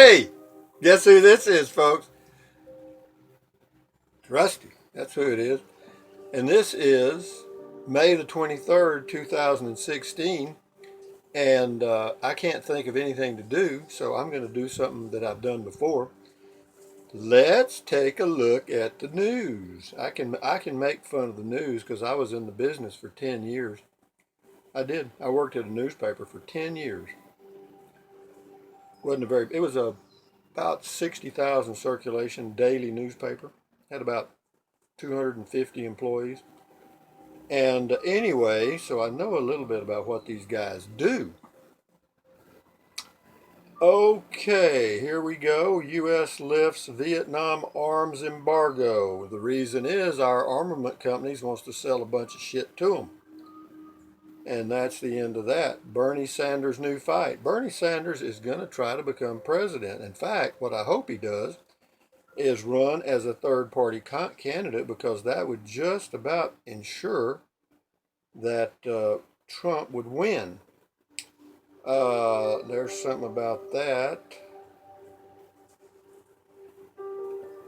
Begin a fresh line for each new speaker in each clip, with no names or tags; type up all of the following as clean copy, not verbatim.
Hey, guess who this is, folks? It's Rusty. That's who it is. And this is May the 23rd, 2016. And I can't think of anything to do, so I'm going to do something that I've done before. Let's take a look at the news. I can make fun of the news because I was in the business for 10 years. I did. I worked at a newspaper for 10 years. Wasn't a very. It was a about 60,000 circulation daily newspaper. Had about 250 employees. And anyway, so I know a little bit about what these guys do. Okay, here we go. U.S. lifts Vietnam arms embargo. The reason is our armament companies wants to sell a bunch of shit to them. And that's the end of that. Bernie Sanders' new fight. Bernie Sanders is going to try to become president. In fact, what I hope he does is run as a third party candidate because that would just about ensure that Trump would win. There's something about that.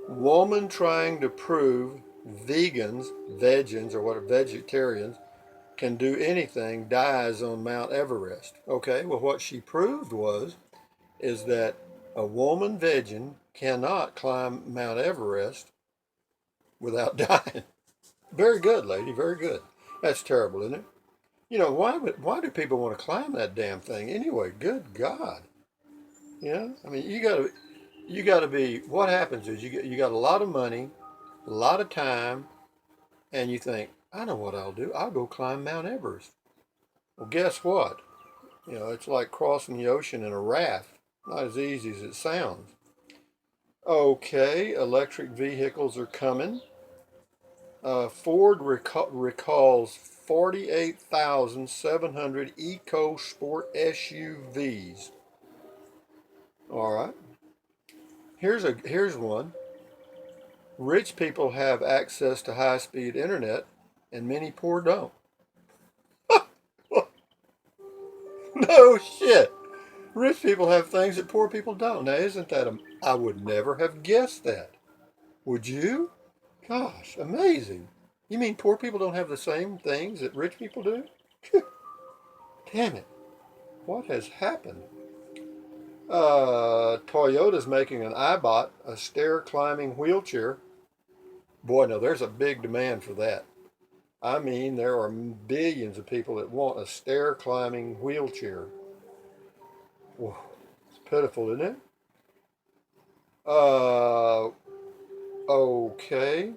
Woman trying to prove vegans, or what are vegetarians, can do anything, dies on Mount Everest. Okay, well, what she proved is that a woman vegan cannot climb Mount Everest without dying. Very good, lady. Very good. That's terrible, isn't it? You know, why do people want to climb that damn thing anyway? Good God. You know, I mean, you gotta be. What happens is you got a lot of money, a lot of time, and you think, I know what I'll do. I'll go climb Mount Everest. Well, guess what? You know, it's like crossing the ocean in a raft. Not as easy as it sounds. Okay, electric vehicles are coming. Ford recalls 48,700 EcoSport SUVs. All right. Here's one. Rich people have access to high-speed internet, and many poor don't. No shit. Rich people have things that poor people don't. Now, isn't that I would never have guessed that. Would you? Gosh, amazing. You mean poor people don't have the same things that rich people do? Damn it. What has happened? Toyota's making an iBot, a stair climbing wheelchair. Boy, no, there's a big demand for that. I mean, there are billions of people that want a stair climbing wheelchair. Whoa, it's pitiful, isn't it? Uh, okay.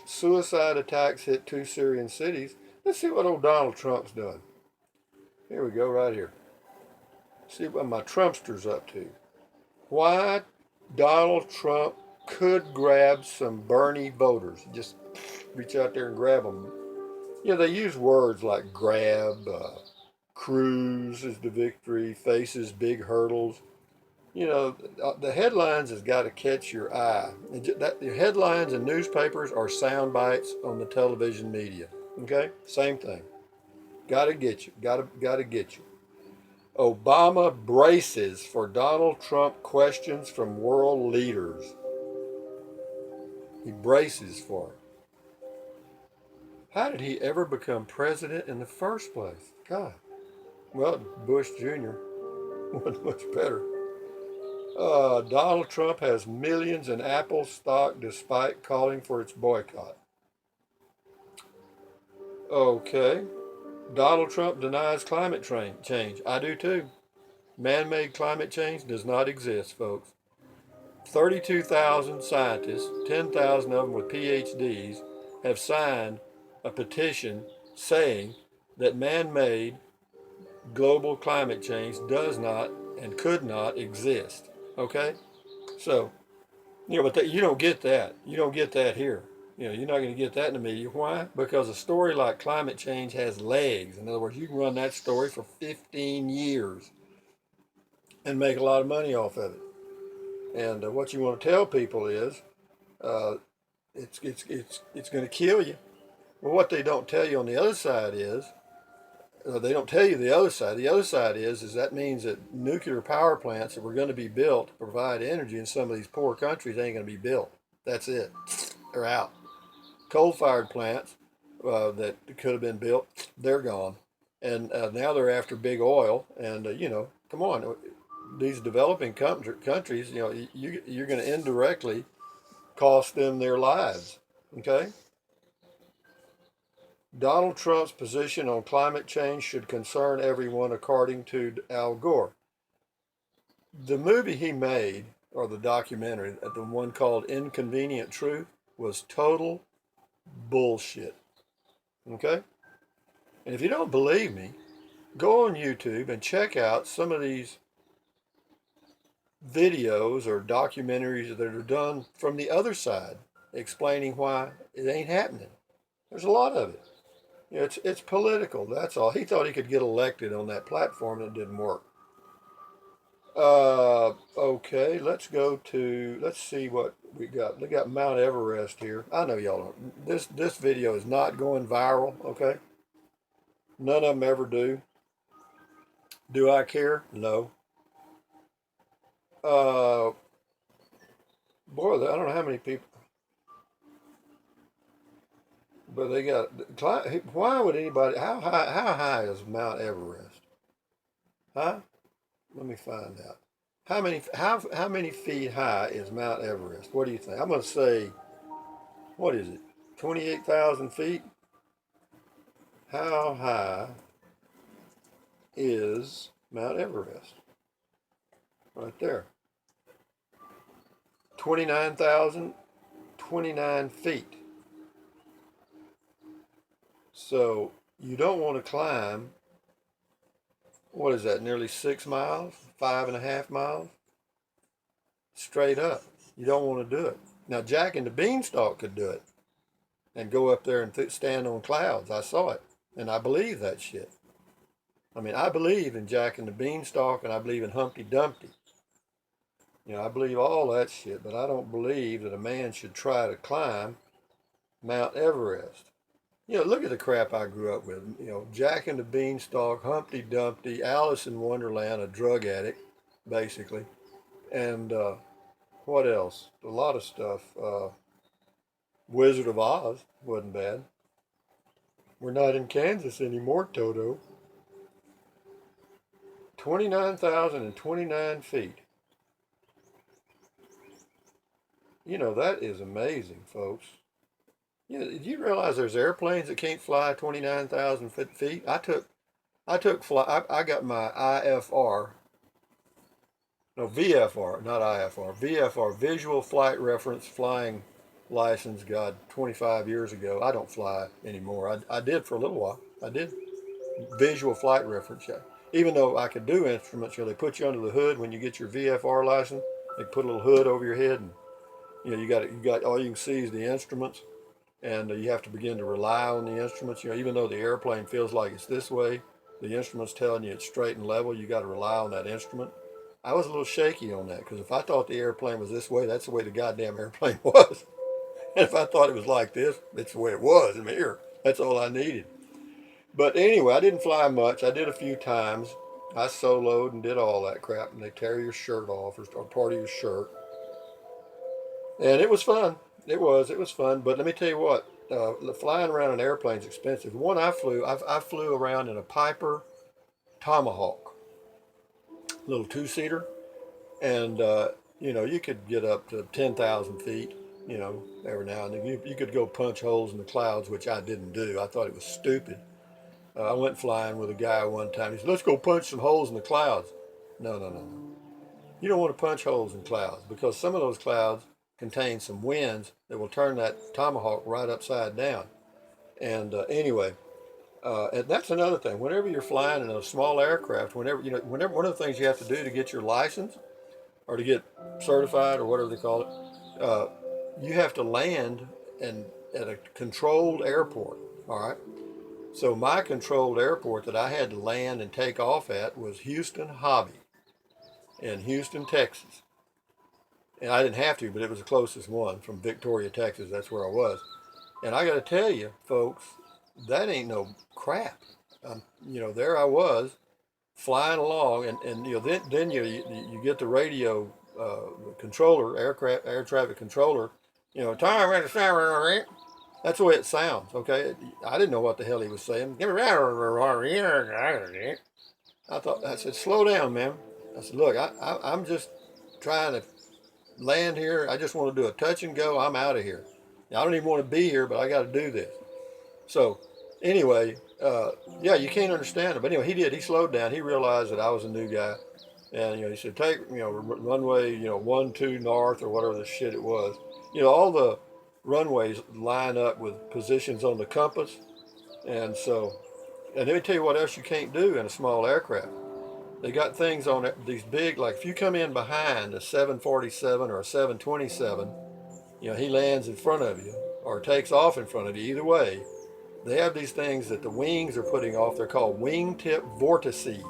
Suicide attacks hit two Syrian cities. Let's see what old Donald Trump's doing. Here we go, right here. See what my Trumpster's up to. Why Donald Trump could grab some Bernie voters. Just reach out there and grab them. You know, they use words like grab, cruise is the victory, faces big hurdles. You know, the headlines has got to catch your eye. The headlines and newspapers are sound bites on the television media. Okay, same thing. Got to get you. Got to get you. Obama braces for Donald Trump questions from world leaders. He braces for it. How did he ever become president in the first place? God. Well, Bush Jr. wasn't much better. Donald Trump has millions in Apple stock despite calling for its boycott. Okay. Donald Trump denies climate change. I do too. Man made climate change does not exist, folks. 32,000 scientists, 10,000 of them with PhDs, have signed a petition saying that man made global climate change does not and could not exist. Okay? So, but you don't get that. You don't get that here. You're not going to get that in the media. Why? Because a story like climate change has legs. In other words, you can run that story for 15 years and make a lot of money off of it. And what you want to tell people is, uh, it's going to kill you. Well, what they don't tell you on the other side is, they don't tell you the other side. The other side is that means that nuclear power plants that were going to be built to provide energy in some of these poor countries ain't going to be built. That's it. They're out. Coal-fired plants that could have been built, they're gone. And now they're after big oil. And, come on. These developing countries, you're going to indirectly cost them their lives. Okay? Donald Trump's position on climate change should concern everyone, according to Al Gore. The movie he made, or the documentary, the one called Inconvenient Truth, was total bullshit. Okay? And if you don't believe me, go on YouTube and check out some of these videos or documentaries that are done from the other side explaining why it ain't happening. There's a lot of it. It's political, that's all. He thought he could get elected on that platform, and it didn't work. Okay, let's see what we got. We got Mount Everest here. I know y'all don't. This video is not going viral, okay? None of them ever do. Do I care? No. Boy, I don't know how many people. But they got, why would anybody, how high is Mount Everest? Huh? Let me find out. How many feet high is Mount Everest? What do you think? I'm going to say, what is it? 28,000 feet? How high is Mount Everest? Right there. 29,029 feet. So you don't want to climb, what is that, nearly 6 miles, 5.5 miles? Straight up. You don't want to do it. Now, Jack and the Beanstalk could do it and go up there and stand on clouds. I saw it, and I believe that shit. I mean, I believe in Jack and the Beanstalk, and I believe in Humpty Dumpty. I believe all that shit, but I don't believe that a man should try to climb Mount Everest. Look at the crap I grew up with. Jack and the Beanstalk, Humpty Dumpty, Alice in Wonderland, a drug addict, basically. And what else? A lot of stuff. Wizard of Oz wasn't bad. We're not in Kansas anymore, Toto. 29,029 feet. That is amazing, folks. Did you realize there's airplanes that can't fly 29,000 feet? I got my IFR, no, VFR, not IFR, VFR, Visual Flight Reference flying license, God, 25 years ago. I don't fly anymore. I did for a little while. I did. Visual Flight Reference, yeah. Even though I could do instruments, they put you under the hood when you get your VFR license. They put a little hood over your head, and you got all you can see is the instruments. And you have to begin to rely on the instruments. Even though the airplane feels like it's this way, the instrument's telling you it's straight and level. You got to rely on that instrument. I was a little shaky on that, because if I thought the airplane was this way, that's the way the goddamn airplane was. And if I thought it was like this, it's the way it was in the air. That's all I needed. But anyway, I didn't fly much. I did a few times. I soloed and did all that crap, and they tear your shirt off, or part of your shirt. And it was fun. It was fun. But let me tell you what, flying around an airplane is expensive. The one I flew around in a Piper Tomahawk, little two-seater, and you could get up to 10,000 feet. Every now and then you could go punch holes in the clouds, which I didn't do. I thought it was stupid. I went flying with a guy one time. He said, "Let's go punch some holes in the clouds." No. You don't want to punch holes in clouds, because some of those clouds contain some winds that will turn that Tomahawk right upside down. And anyway, and that's another thing. Whenever you're flying in a small aircraft, whenever one of the things you have to do to get your license or to get certified or whatever they call it, you have to land at a controlled airport. All right. So my controlled airport that I had to land and take off at was Houston Hobby in Houston, Texas. And I didn't have to, but it was the closest one from Victoria, Texas. That's where I was. And I got to tell you, folks, that ain't no crap. there I was flying along, and then you get the radio controller, air traffic controller, time at the. That's the way it sounds. Okay, I didn't know what the hell he was saying. I said, slow down, man. I said, look, I'm just trying to land here. I just want to do a touch and go. I'm out of here. I don't even want to be here, but I got to do this. So anyway, yeah, you can't understand it. But anyway, he did. He slowed down. He realized that I was a new guy. And, he said, take, runway, 1-2 north or whatever the shit it was. All the runways line up with positions on the compass. And so, and let me tell you what else you can't do in a small aircraft. They got things on it, these big, like if you come in behind a 747 or a 727, he lands in front of you or takes off in front of you, either way. They have these things that the wings are putting off. They're called wingtip vortices.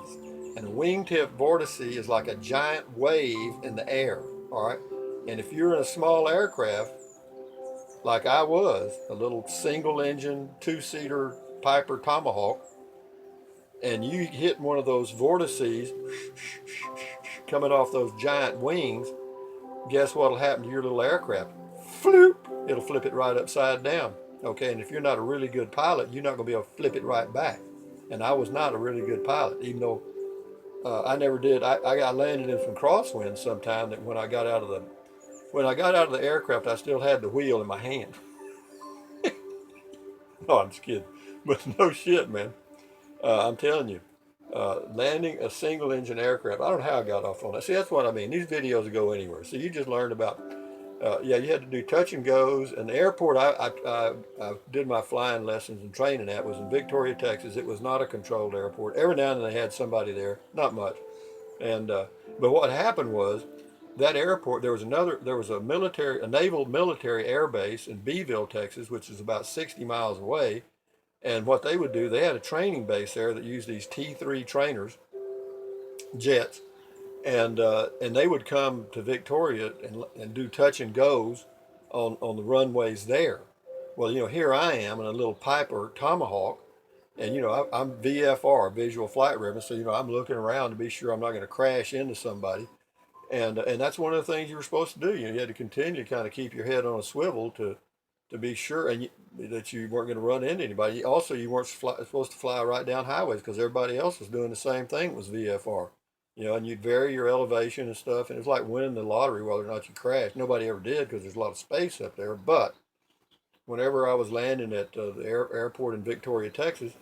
And a wingtip vortice is like a giant wave in the air, all right? And if you're in a small aircraft, like I was, a little single engine, 2-seater Piper Tomahawk, and you hit one of those vortices coming off those giant wings, guess what'll happen to your little aircraft? Floop! It'll flip it right upside down. Okay, and if you're not a really good pilot, you're not going to be able to flip it right back. And I was not a really good pilot, even though I never did. I landed in some crosswinds sometime that when I got out of the aircraft, I still had the wheel in my hand. No, I'm just kidding. But no shit, man. I'm telling you, landing a single engine aircraft, I don't know how I got off on that. See, that's what I mean. These videos go anywhere. So you just learned about, you had to do touch and goes. And the airport I did my flying lessons and training at was in Victoria, Texas. It was not a controlled airport. Every now and then they had somebody there, not much. And but what happened was that airport, there was a naval military air base in Beeville, Texas, which is about 60 miles away. And what they would do, they had a training base there that used these T3 trainers, jets, and they would come to Victoria and do touch and goes on the runways there. Well, here I am in a little Piper Tomahawk, and I'm VFR, visual flight reference, so I'm looking around to be sure I'm not going to crash into somebody, and that's one of the things you were supposed to do. You had to continue to kind of keep your head on a swivel to be sure that you weren't going to run into anybody. Also, you weren't supposed to fly right down highways because everybody else was doing the same thing. It was VFR, and you'd vary your elevation and stuff. And it was like winning the lottery whether or not you crashed. Nobody ever did because there's a lot of space up there. But whenever I was landing at the airport in Victoria, Texas,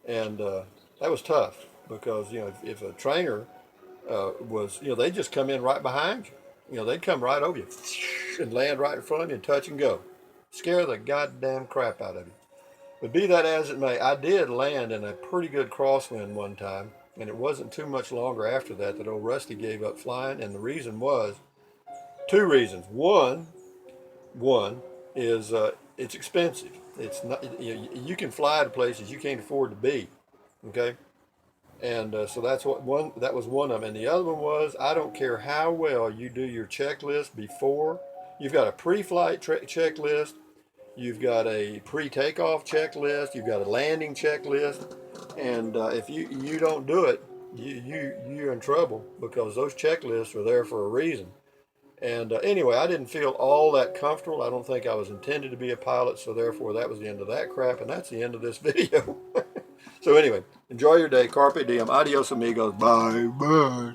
and that was tough because, if a trainer was, they'd just come in right behind you. They'd come right over you and land right in front of you and touch and go. Scare the goddamn crap out of you. But be that as it may, I did land in a pretty good crosswind one time, and it wasn't too much longer after that old Rusty gave up flying, and the reason was two reasons. One is it's expensive. It's not, you can fly to places you can't afford to be, okay? And so that was one of them. And the other one was, I don't care how well you do your checklist before. You've got a pre-flight checklist. You've got a pre-takeoff checklist. You've got a landing checklist. And if you don't do it, you're in trouble because those checklists are there for a reason. And anyway, I didn't feel all that comfortable. I don't think I was intended to be a pilot, so therefore that was the end of that crap, and that's the end of this video. So anyway, enjoy your day. Carpe diem. Adios, amigos. Bye. Bye.